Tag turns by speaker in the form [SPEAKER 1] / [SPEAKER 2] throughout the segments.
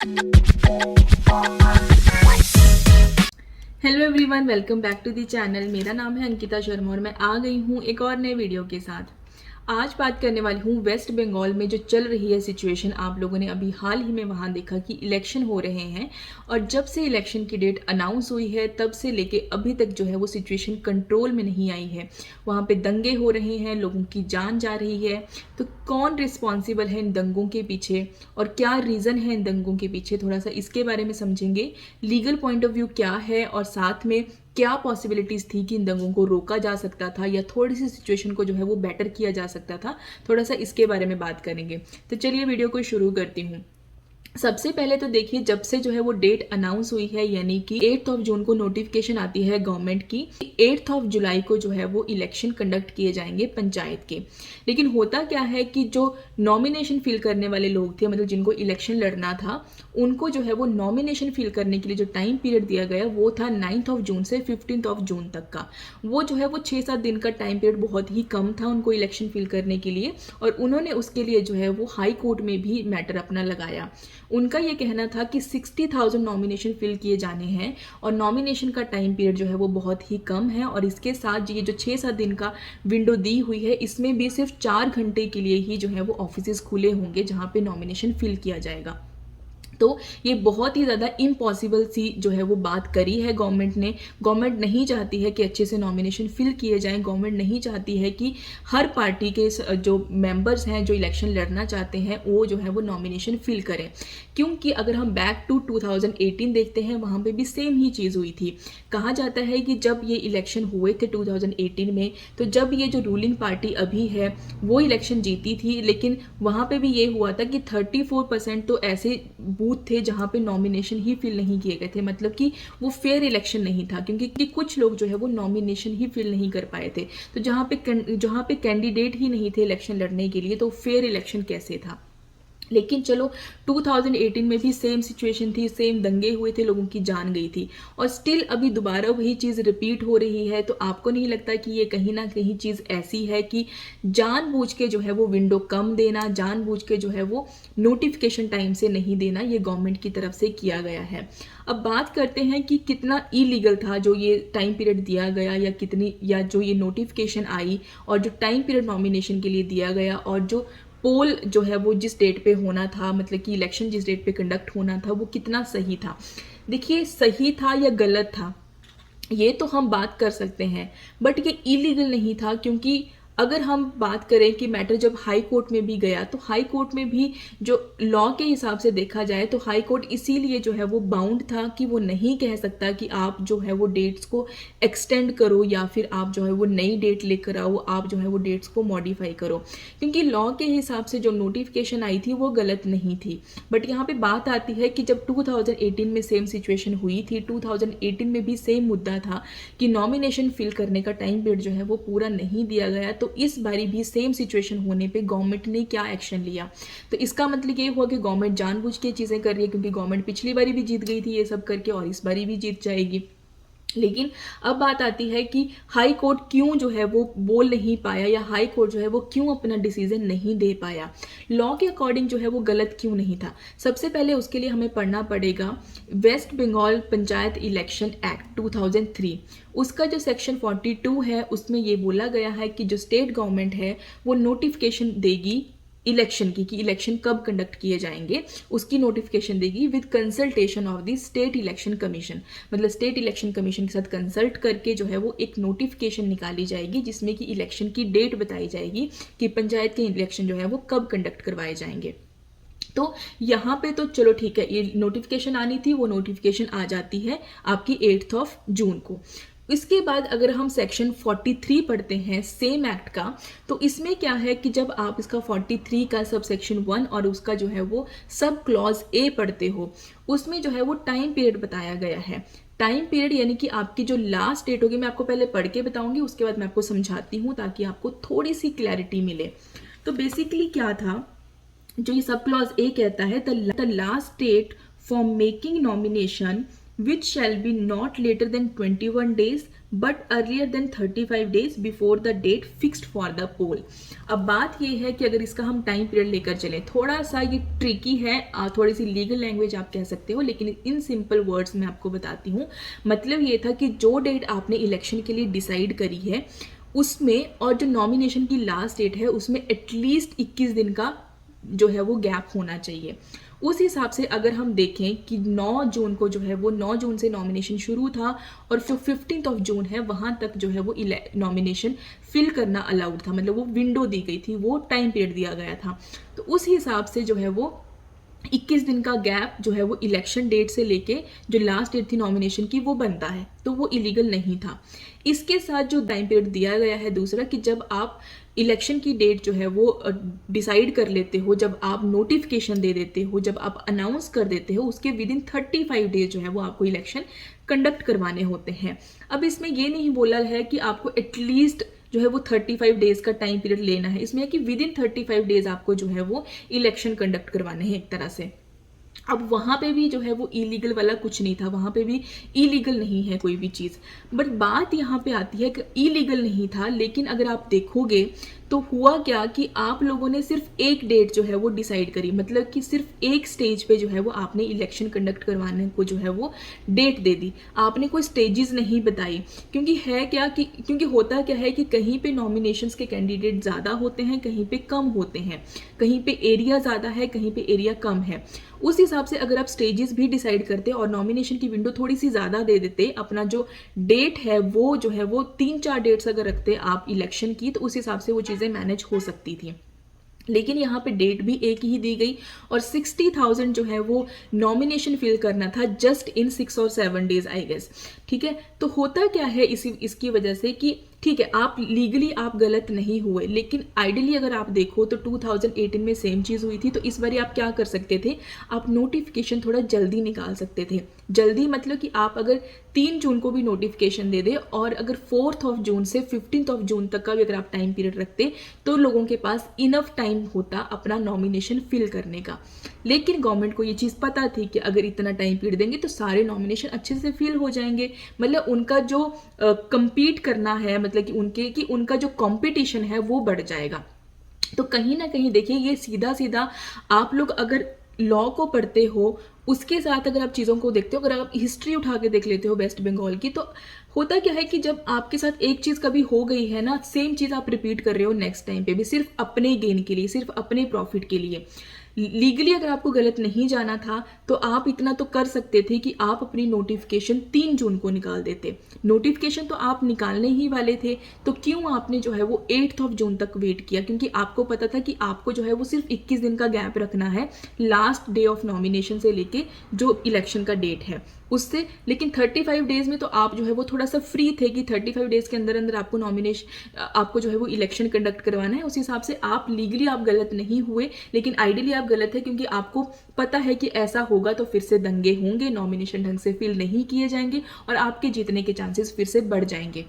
[SPEAKER 1] Hello everyone, welcome back to the channel. मेरा नाम है अंकिता शर्मा और मैं आ गई हूँ एक और नए वीडियो के साथ। आज बात करने वाली हूँ वेस्ट बंगाल में जो चल रही है सिचुएशन। आप लोगों ने अभी हाल ही में वहाँ देखा कि इलेक्शन हो रहे हैं और जब से इलेक्शन की डेट अनाउंस हुई है तब से लेके अभी तक जो है वो सिचुएशन कंट्रोल में नहीं आई है। वहाँ पे दंगे हो रहे हैं, लोगों की जान जा रही है। तो कौन रिस्पॉन्सिबल है इन दंगों के पीछे और क्या रीज़न है इन दंगों के पीछे, थोड़ा सा इसके बारे में समझेंगे। लीगल पॉइंट ऑफ व्यू क्या है और साथ में क्या पॉसिबिलिटीज़ थी कि इन दंगों को रोका जा सकता था या थोड़ी सी सिचुएशन को जो है वो बेटर किया जा सकता था। थोड़ा सा इसके बारे में बात करेंगे। तो चलिए वीडियो को शुरू करती हूँ। सबसे पहले तो देखिए, जब से जो है वो डेट अनाउंस हुई है यानी कि 8 ऑफ जून को नोटिफिकेशन आती है गवर्नमेंट की, 8 ऑफ जुलाई को जो है वो इलेक्शन कंडक्ट किए जाएंगे पंचायत के। लेकिन होता क्या है कि जो नॉमिनेशन फिल करने वाले लोग थे, मतलब जिनको इलेक्शन लड़ना था, उनको जो है वो नॉमिनेशन फिल करने के लिए जो टाइम पीरियड दिया गया वो था 9 ऑफ जून से 15 ऑफ जून तक का। वो जो है वो 6-7 दिन का टाइम पीरियड बहुत ही कम था उनको इलेक्शन फिल करने के लिए, और उन्होंने उसके लिए जो है वो हाई कोर्ट में भी मैटर अपना लगाया। उनका ये कहना था कि 60,000 नॉमिनेशन फिल किए जाने हैं और नॉमिनेशन का टाइम पीरियड जो है वो बहुत ही कम है, और इसके साथ ये जो 6-7 दिन का विंडो दी हुई है इसमें भी सिर्फ 4 घंटे के लिए ही जो है वो ऑफिसेज खुले होंगे जहाँ पे नॉमिनेशन फिल किया जाएगा। तो ये बहुत ही ज़्यादा इम्पॉसिबल सी जो है वो बात करी है गवर्नमेंट ने। गवर्नमेंट नहीं चाहती है कि अच्छे से नॉमिनेशन फिल किए जाएं। गवर्नमेंट नहीं चाहती है कि हर पार्टी के जो मेंबर्स हैं जो इलेक्शन लड़ना चाहते हैं वो जो है वो नॉमिनेशन फिल करें। क्योंकि अगर हम बैक टू 2018 देखते हैं, वहाँ पे भी सेम ही चीज़ हुई थी। कहा जाता है कि जब ये इलेक्शन हुए थे 2018 में, तो जब ये जो रूलिंग पार्टी अभी है वो इलेक्शन जीती थी, लेकिन वहाँ पे भी ये हुआ था कि 34% तो ऐसे बूथ थे जहाँ पे नॉमिनेशन ही फिल नहीं किए गए थे। मतलब कि वो फेयर इलेक्शन नहीं था, क्योंकि कुछ लोग जो है वो नॉमिनेशन ही फिल नहीं कर पाए थे। तो जहाँ पे कैंडिडेट ही नहीं थे इलेक्शन लड़ने के लिए, तो फेयर इलेक्शन कैसे था। लेकिन चलो, 2018 में भी सेम सिचुएशन थी, सेम दंगे हुए थे, लोगों की जान गई थी, और स्टिल अभी दोबारा वही चीज़ रिपीट हो रही है। तो आपको नहीं लगता कि ये कहीं ना कहीं चीज़ ऐसी है कि जानबूझ के जो है वो विंडो कम देना, जानबूझ के जो है वो नोटिफिकेशन टाइम से नहीं देना, ये गवर्नमेंट की तरफ से किया गया है। अब बात करते हैं कि कितना इलीगल था जो ये टाइम पीरियड दिया गया, या जो ये नोटिफिकेशन आई और जो टाइम पीरियड नॉमिनेशन के लिए दिया गया, और जो पोल जो है वो जिस डेट पे होना था, मतलब कि इलेक्शन जिस डेट पे कंडक्ट होना था, वो कितना सही था। देखिए, सही था या गलत था ये तो हम बात कर सकते हैं, बट ये इलीगल नहीं था। क्योंकि अगर हम बात करें कि मैटर जब हाई कोर्ट में भी गया, तो हाई कोर्ट में भी जो लॉ के हिसाब से देखा जाए तो हाई कोर्ट इसीलिए जो है वो बाउंड था कि वो नहीं कह सकता कि आप जो है वो डेट्स को एक्सटेंड करो या फिर आप जो है वो नई डेट लेकर आओ, आप जो है वो डेट्स को मॉडिफाई करो। क्योंकि लॉ के हिसाब से जो नोटिफिकेशन आई थी वो गलत नहीं थी। बट यहाँ पे बात आती है कि जब 2018 में सेम सिचुएशन हुई थी, 2018 में भी सेम मुद्दा था कि नॉमिनेशन फिल करने का टाइम पीरियड जो है वो पूरा नहीं दिया गया। तो इस बारी भी सेम सिचुएशन होने पे गवर्नमेंट ने क्या एक्शन लिया, तो इसका मतलब ये हुआ कि गवर्नमेंट जानबूझ के चीज़ें कर रही है, क्योंकि गवर्नमेंट पिछली बारी भी जीत गई थी ये सब करके और इस बारी भी जीत जाएगी। लेकिन अब बात आती है कि हाई कोर्ट क्यों जो है वो बोल नहीं पाया, या हाई कोर्ट जो है वो क्यों अपना डिसीजन नहीं दे पाया, लॉ के अकॉर्डिंग जो है वो गलत क्यों नहीं था। सबसे पहले उसके लिए हमें पढ़ना पड़ेगा वेस्ट बंगाल पंचायत इलेक्शन एक्ट 2003। उसका जो सेक्शन 42 है उसमें ये बोला गया है कि जो स्टेट गवर्नमेंट है वो नोटिफिकेशन देगी इलेक्शन की, कि इलेक्शन कब कंडक्ट किए जाएंगे, उसकी नोटिफिकेशन देगी with consultation of the state election commission. मतलब स्टेट इलेक्शन कमीशन के साथ कंसल्ट करके जो है वो एक नोटिफिकेशन निकाली जाएगी जिसमें कि इलेक्शन की डेट बताई जाएगी कि पंचायत के इलेक्शन जो है वो कब कंडक्ट करवाए जाएंगे। तो यहाँ पे तो चलो ठीक है, ये नोटिफिकेशन आनी थी, वो नोटिफिकेशन आ जाती है आपकी 8 ऑफ जून को। इसके बाद अगर हम सेक्शन 43 पढ़ते हैं सेम एक्ट का, तो इसमें क्या है कि जब आप इसका 43 का सब सेक्शन 1 और उसका जो है वो सब क्लॉज ए पढ़ते हो, उसमें जो है वो टाइम पीरियड बताया गया है। टाइम पीरियड यानी कि आपकी जो लास्ट डेट होगी, मैं आपको पहले पढ़ के बताऊंगी, उसके बाद मैं आपको समझाती हूँ ताकि आपको थोड़ी सी क्लैरिटी मिले। तो बेसिकली क्या था, जो ये सब क्लॉज ए कहता है, the last date for making nomination which shall be not later than 21 days but earlier than 35 days before the date fixed for the poll. अब बात ये है कि अगर इसका हम टाइम पीरियड लेकर चलें, थोड़ा सा ये ट्रिकी है, थोड़ी सी लीगल लैंग्वेज आप कह सकते हो, लेकिन इन सिंपल वर्ड्स में आपको बताती हूँ। मतलब ये था कि जो डेट आपने इलेक्शन के लिए डिसाइड करी है उसमें, और जो नॉमिनेशन की लास्ट डेट है उसमें एटलीस्ट 21 दिन का जो है वो गैप होना चाहिए। उस हिसाब से अगर हम देखें कि 9 जून को जो है वो 9 जून से नॉमिनेशन शुरू था और जो 15 ऑफ जून है वहाँ तक जो है वो नॉमिनेशन फिल करना अलाउड था, मतलब वो विंडो दी गई थी, वो टाइम पीरियड दिया गया था। तो उस हिसाब से जो है वो 21 दिन का गैप जो है वो इलेक्शन डेट से लेके जो लास्ट डेट थी नॉमिनेशन की वो बनता है, तो वो इलीगल नहीं था। इसके साथ जो टाइम पीरियड दिया गया है दूसरा, कि जब आप इलेक्शन की डेट जो है वो डिसाइड कर लेते हो, जब आप नोटिफिकेशन दे देते हो, जब आप अनाउंस कर देते हो, उसके विद इन 35 डेज जो है वो आपको इलेक्शन कंडक्ट करवाने होते हैं। अब इसमें ये नहीं बोला है कि आपको एटलीस्ट जो है वो 35 डेज का टाइम पीरियड लेना है, इसमें है कि विद इन 35 डेज आपको जो है वो इलेक्शन कंडक्ट करवाने हैं एक तरह से। अब वहाँ पे भी जो है वो इलीगल वाला कुछ नहीं था, वहाँ पे भी इलीगल नहीं है कोई भी चीज़। बट बात यहाँ पे आती है कि इलीगल नहीं था, लेकिन अगर आप देखोगे तो हुआ क्या कि आप लोगों ने सिर्फ एक डेट जो है वो डिसाइड करी, मतलब कि सिर्फ एक स्टेज पे जो है वो आपने इलेक्शन कंडक्ट करवाने को जो है वो डेट दे दी, आपने कोई स्टेजेस नहीं बताई। क्योंकि है क्या कि क्योंकि होता क्या है कि कहीं पे नॉमिनेशंस के कैंडिडेट ज़्यादा होते हैं, कहीं पे कम होते हैं, कहीं पे एरिया ज़्यादा है, कहीं पे एरिया कम है। उस हिसाब से अगर आप स्टेजेस भी डिसाइड करते और नॉमिनेशन की विंडो थोड़ी सी ज़्यादा दे देते, अपना जो डेट है वो जो है वो 3-4 डेट्स अगर रखते आप इलेक्शन की, तो उस हिसाब से वो चीज़ें मैनेज हो सकती थी। लेकिन यहाँ पे डेट भी एक ही दी गई और 60,000 जो है वो नॉमिनेशन फिल करना था जस्ट इन 6 और 7 डेज आई गेस। ठीक है, तो होता क्या है इसकी वजह से कि ठीक है आप लीगली आप गलत नहीं हुए, लेकिन आइडियली अगर आप देखो तो 2018 में सेम चीज़ हुई थी। तो इस बार आप क्या कर सकते थे, आप नोटिफिकेशन थोड़ा जल्दी निकाल सकते थे। जल्दी मतलब कि आप अगर 3 जून को भी नोटिफिकेशन दे दे और अगर 4 ऑफ जून से 15 ऑफ जून तक का भी अगर आप टाइम पीरियड रखते तो लोगों के पास इनफ टाइम होता अपना नॉमिनेशन फिल करने का। लेकिन गवर्नमेंट को ये चीज़ पता थी कि अगर इतना टाइम पीरियड देंगे तो सारे नॉमिनेशन अच्छे से फिल हो जाएंगे, मतलब उनका जो compete करना है, मतलब कि उनका जो कंपटीशन है वो बढ़ जाएगा। तो कहीं ना कहीं देखिए ये सीधा सीधा आप लोग अगर लॉ को पढ़ते हो उसके साथ अगर आप चीज़ों को देखते हो, अगर आप हिस्ट्री उठा के देख लेते हो वेस्ट बंगाल की, तो होता क्या है कि जब आपके साथ एक चीज़ कभी हो गई है ना, सेम चीज़ आप रिपीट कर रहे हो नेक्स्ट टाइम पे भी, सिर्फ अपने गेन के लिए, सिर्फ अपने प्रॉफिट के लिए। लीगली अगर आपको गलत नहीं जाना था तो आप इतना तो कर सकते थे कि आप अपनी नोटिफिकेशन 3 जून को निकाल देते। नोटिफिकेशन तो आप निकालने ही वाले थे, तो क्यों आपने जो है वो 8 ऑफ जून तक वेट किया, क्योंकि आपको पता था कि आपको जो है वो सिर्फ 21 दिन का गैप रखना है लास्ट डे ऑफ नॉमिनेशन से लेके जो इलेक्शन का डेट है उससे। लेकिन 35 डेज में तो आप जो है वो थोड़ा सा फ्री थे कि 35 डेज के अंदर अंदर आपको आपको जो है वो इलेक्शन कंडक्ट करवाना है। उस हिसाब से आप लीगली आप गलत नहीं हुए, लेकिन आइडियली आप गलत है, क्योंकि आपको पता है कि ऐसा होगा तो फिर से दंगे होंगे, नॉमिनेशन ढंग से फिल नहीं किए जाएंगे और आपके जीतने के चांसेस फिर से बढ़ जाएंगे।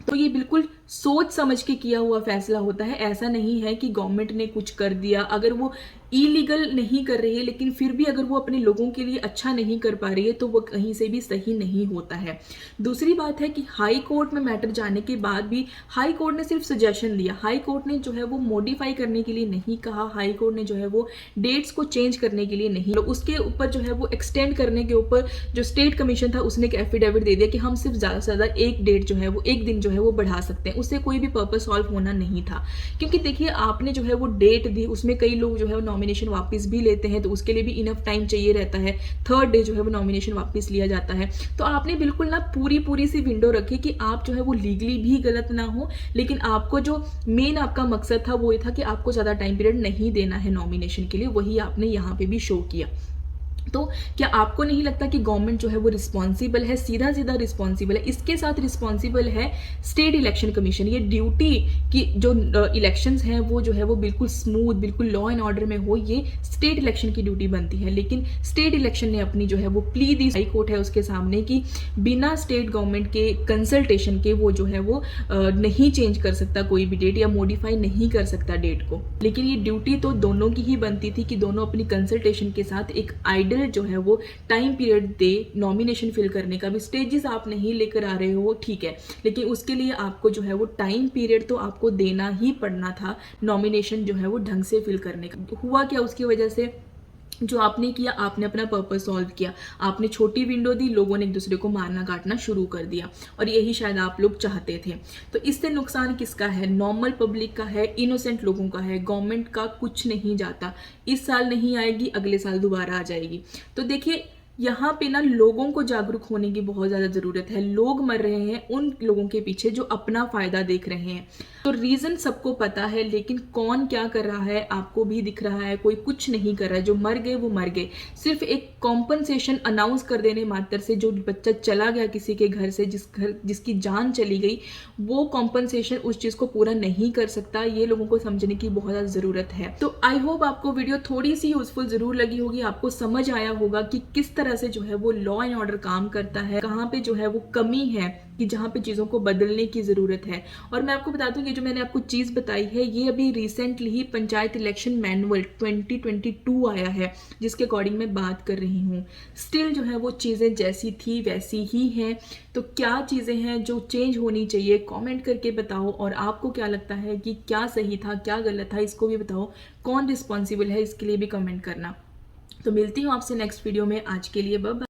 [SPEAKER 1] तो ये बिल्कुल सोच समझ के किया हुआ फैसला होता है, ऐसा नहीं है कि गवर्नमेंट ने कुछ कर दिया। अगर वो इलीगल नहीं कर रही है लेकिन फिर भी अगर वो अपने लोगों के लिए अच्छा नहीं कर पा रही है तो वो कहीं से भी सही नहीं होता है। दूसरी बात है कि हाई कोर्ट में मैटर जाने के बाद भी हाई कोर्ट ने सिर्फ सजेशन दिया, हाई कोर्ट ने जो है वो मॉडिफाई करने के लिए नहीं कहा, हाई कोर्ट ने जो है वो डेट्स को चेंज करने के लिए नहीं, उसके ऊपर जो है वो एक्सटेंड करने के ऊपर जो स्टेट कमीशन था उसने एक एफिडेविट दे दिया कि हम सिर्फ ज़्यादा से ज़्यादा एक डेट जो है वो एक दिन जो है वो बढ़ा सकते हैं, उससे कोई भी पर्पस सॉल्व होना नहीं था। क्योंकि देखिए आपने जो है वो डेट दी, उसमें कई लोग जो है नॉमिनेशन वापस भी लेते हैं तो उसके लिए भी इनफ टाइम चाहिए रहता है, 3rd डे जो है वो नॉमिनेशन वापस लिया जाता है। तो आपने बिल्कुल ना पूरी सी विंडो रखी कि आप जो है वो लीगली भी गलत ना हो, लेकिन आपको जो मेन आपका मकसद था वो ये था कि आपको ज़्यादा टाइम पीरियड नहीं देना है नॉमिनेशन के लिए, वही आपने यहाँ पे भी शो किया। तो क्या आपको नहीं लगता कि गवर्नमेंट जो है वो रिस्पॉन्सिबल है, सीधा सीधा रिस्पॉन्सिबल है? इसके साथ रिस्पॉन्सिबल है स्टेट इलेक्शन कमीशन। ये ड्यूटी कि जो इलेक्शंस हैं वो जो है वो बिल्कुल स्मूथ, बिल्कुल लॉ एंड ऑर्डर में हो, ये स्टेट इलेक्शन की ड्यूटी बनती है। लेकिन स्टेट इलेक्शन ने अपनी जो है वो प्ली दी हाई कोर्ट है उसके सामने कि बिना स्टेट गवर्नमेंट के कंसल्टेशन के वो जो है वो नहीं चेंज कर सकता कोई भी डेट या मॉडिफाई नहीं कर सकता डेट को। लेकिन ये ड्यूटी तो दोनों की ही बनती थी कि दोनों अपनी कंसल्टेशन के साथ एक आइडिया आइडल जो है वो टाइम पीरियड दे नॉमिनेशन फिल करने का। भी स्टेजेस आप नहीं लेकर आ रहे हो ठीक है, लेकिन उसके लिए आपको जो है वो टाइम पीरियड तो आपको देना ही पड़ना था नॉमिनेशन जो है वो ढंग से फिल करने का। हुआ क्या उसकी वजह से, जो आपने किया, आपने अपना पर्पस सॉल्व किया, आपने छोटी विंडो दी, लोगों ने एक दूसरे को मारना काटना शुरू कर दिया, और यही शायद आप लोग चाहते थे। तो इससे नुकसान किसका है? नॉर्मल पब्लिक का है, इनोसेंट लोगों का है। गवर्नमेंट का कुछ नहीं जाता। इस साल नहीं आएगी, अगले साल दोबारा आ जाएगी। तो देखिए यहाँ पे ना लोगों को जागरूक होने की बहुत ज़्यादा ज़रूरत है। लोग मर रहे हैं उन लोगों के पीछे जो अपना फ़ायदा देख रहे हैं। तो रीज़न सबको पता है, लेकिन कौन क्या कर रहा है आपको भी दिख रहा है। कोई कुछ नहीं कर रहा है। जो मर गए वो मर गए। सिर्फ एक कॉम्पनसेशन अनाउंस कर देने मात्र से जो बच्चा चला गया किसी के घर से, जिसकी जान चली गई, वो कॉम्पनसेशन उस चीज़ को पूरा नहीं कर सकता। ये लोगों को समझने की बहुत ज़्यादा ज़रूरत है। तो आई होप आपको वीडियो थोड़ी सी यूजफुल ज़रूर लगी होगी। आपको समझ आया होगा कि किस तरह से जो है वो लॉ एंड ऑर्डर काम करता है, कहाँ पे जो है वो कमी है, कि जहाँ पे चीज़ों को बदलने की ज़रूरत है। और मैं आपको बता दूं कि जो मैंने आपको चीज़ बताई है, ये अभी रिसेंटली ही पंचायत इलेक्शन मैनुअल 2022 आया है, जिसके अकॉर्डिंग मैं बात कर रही हूँ। स्टिल जो है वो चीज़ें जैसी थी वैसी ही हैं। तो क्या चीज़ें हैं जो चेंज होनी चाहिए, कमेंट करके बताओ। और आपको क्या लगता है कि क्या सही था, क्या गलत था, इसको भी बताओ। कौन रिस्पॉन्सिबल है, इसके लिए भी कमेंट करना। तो मिलती हूँ आपसे नेक्स्ट वीडियो में। आज के लिए बाय बाय।